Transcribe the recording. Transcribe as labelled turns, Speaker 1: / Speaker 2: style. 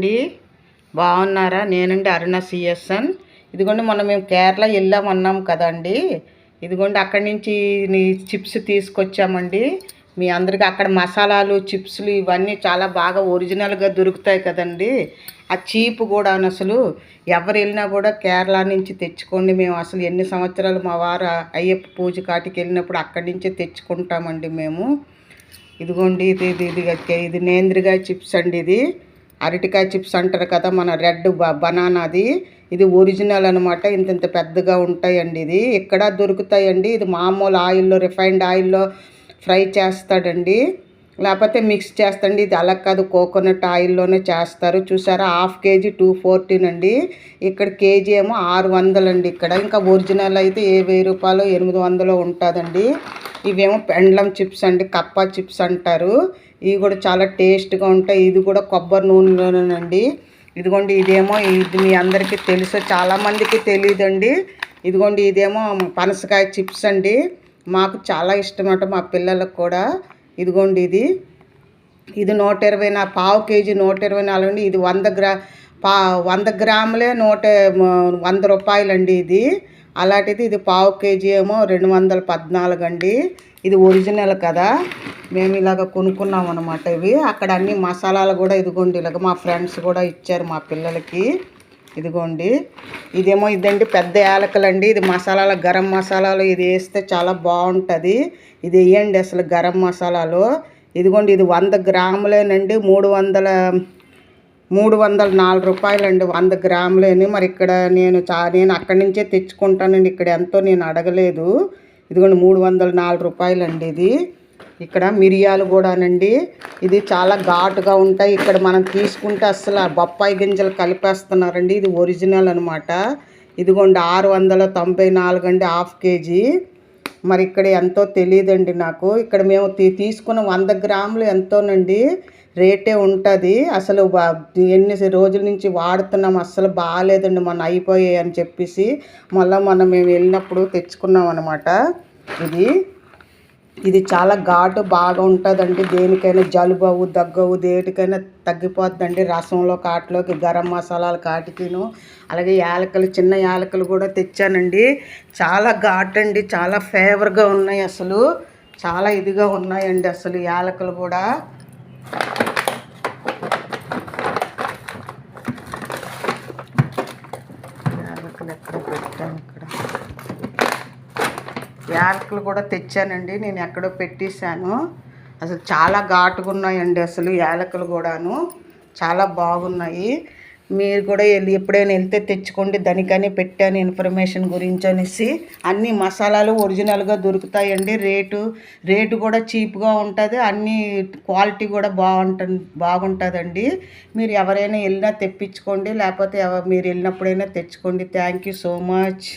Speaker 1: అండి, బాగున్నారా? నేనండి అరుణ సిఎస్ఎన్. ఇదిగోండి మొన్న మేము కేరళ వెళ్ళామన్నాం కదండి. ఇదిగోండి అక్కడి నుంచి చిప్స్ తీసుకొచ్చామండి. మీ అందరికీ అక్కడ మసాలాలు చిప్స్లు ఇవన్నీ చాలా బాగా ఒరిజినల్గా దొరుకుతాయి కదండి. ఆ చీప్ కూడా అసలు ఎవరు వెళ్ళినా కూడా కేరళ నుంచి తెచ్చుకోండి. మేము అసలు ఎన్ని సంవత్సరాలు మా వారు అయ్యప్ప పూజ కాటికి వెళ్ళినప్పుడు అక్కడి నుంచే తెచ్చుకుంటామండి మేము. ఇదిగోండి ఇది నేంద్రికాయ చిప్స్ అండి. ఇది అరటికాయ చిప్స్ అంటారు కదా, మన రెడ్ బనానాది. ఇది ఒరిజినల్ అనమాట. ఇంత పెద్దగా ఉంటాయండి. ఇది ఎక్కడ దొరుకుతాయండి. ఇది మామూలు ఆయిల్లో, రిఫైన్డ్ ఆయిల్లో ఫ్రై చేస్తాడండి, లేకపోతే మిక్స్ చేస్తాండి. ఇది అలా కాదు, కోకోనట్ ఆయిల్లోనే చేస్తారు. చూసారా, హాఫ్ కేజీ 214 అండి. ఇక్కడ కేజీ ఏమో 600 అండి. ఇక్కడ ఇంకా ఒరిజినల్ అయితే 1000 రూపాయలు 800 ఉంటుందండి. ఇవేమో పెండ్లం చిప్స్ అండి, కప్పా చిప్స్ అంటారు. ఇవి కూడా చాలా టేస్ట్గా ఉంటాయి. ఇది కూడా కొబ్బరి నూనెలోనేనండి. ఇదిగోండి ఇదేమో, ఇది మీ అందరికీ తెలుసు, చాలామందికి తెలియదండి. ఇదిగోండి ఇదేమో పనసకాయ చిప్స్ అండి. మాకు చాలా ఇష్టమట, మా పిల్లలకు కూడా. ఇదిగోండి ఇది 120, పావు కేజీ 124 అండి. ఇది 100 గ్రాములే 100 రూపాయలండి ఇది. అలాంటిది ఇది పావు కేజీ ఏమో 214 అండి. ఇది ఒరిజినల్ కదా, మేము ఇలాగ కొనుక్కున్నాం అనమాట. ఇవి అక్కడ అన్ని మసాలాలు కూడా ఇదిగోండి ఇలాగ మా ఫ్రెండ్స్ కూడా ఇచ్చారు మా పిల్లలకి. ఇదిగోండి ఇదేమో ఇదండి పెద్ద యాలకలండి. ఇది మసాలాలు, గరం మసాలాలు ఇది వేస్తే చాలా బాగుంటుంది. ఇది వేయండి అసలు గరం మసాలాలు. ఇదిగోండి ఇది 100 గ్రాములేనండి. 304 రూపాయలండి 100 గ్రాములేని. మరి ఇక్కడ నేను అక్కడి నుంచే తెచ్చుకుంటానండి. ఇక్కడ ఎంతో నేను అడగలేదు. ఇదిగోండి 304 రూపాయలండి ఇది. ఇక్కడ మిరియాలు కూడానండి. ఇది చాలా ఘాటుగా ఉంటాయి. ఇక్కడ మనం తీసుకుంటే అసలు బొప్పాయి గింజలు కలిపేస్తున్నారండి. ఇది ఒరిజినల్ అనమాట. ఇదిగోండి 694 అండి, హాఫ్ కేజీ. మరి ఇక్కడ ఎంతో తెలియదండి నాకు. ఇక్కడ మేము తీసుకున్న 100 గ్రాములు ఎంతోనండి రేటే ఉంటుంది. అసలు ఎన్ని రోజుల నుంచి వాడుతున్నాం, అస్సలు బాగాలేదండి. మొన్న అయిపోయాయి అని చెప్పేసి మొన్న మేము వెళ్ళినప్పుడు తెచ్చుకున్నాం అనమాట. ఇది చాలా ఘాటు బాగా ఉంటుందండి. దేనికైనా జలుబు దగ్గు దేనికైనా తగ్గిపోతుందండి. రసంలో కాటిలోకి, గరం మసాలాల కాటికిను. అలాగే యాలకులు, చిన్న యాలకులు కూడా తెచ్చానండి. చాలా ఘాటు అండి, చాలా ఫేవర్గా ఉన్నాయి. అసలు చాలా ఇదిగా ఉన్నాయండి అసలు యాలకులు కూడా. యాలకులు ఎక్కడ పెట్టాను, ఇక్కడ యాలకులు కూడా తెచ్చానండి. నేను ఎక్కడో పెట్టేశాను. అసలు చాలా ఘాటుగా ఉన్నాయండి అసలు యాలకులు కూడాను. చాలా బాగున్నాయి. మీరు కూడా ఎప్పుడైనా వెళ్తే తెచ్చుకోండి. దానికని పెట్టాను ఇన్ఫర్మేషన్ గురించి అనేసి. అన్ని మసాలాలు ఒరిజినల్గా దొరుకుతాయండి. రేటు కూడా చీప్గా ఉంటుంది. అన్ని క్వాలిటీ కూడా బాగుంటుందండి. మీరు ఎవరైనా వెళ్ళినా తెప్పించుకోండి, లేకపోతే మీరు వెళ్ళినప్పుడైనా తెచ్చుకోండి. Thank you so much.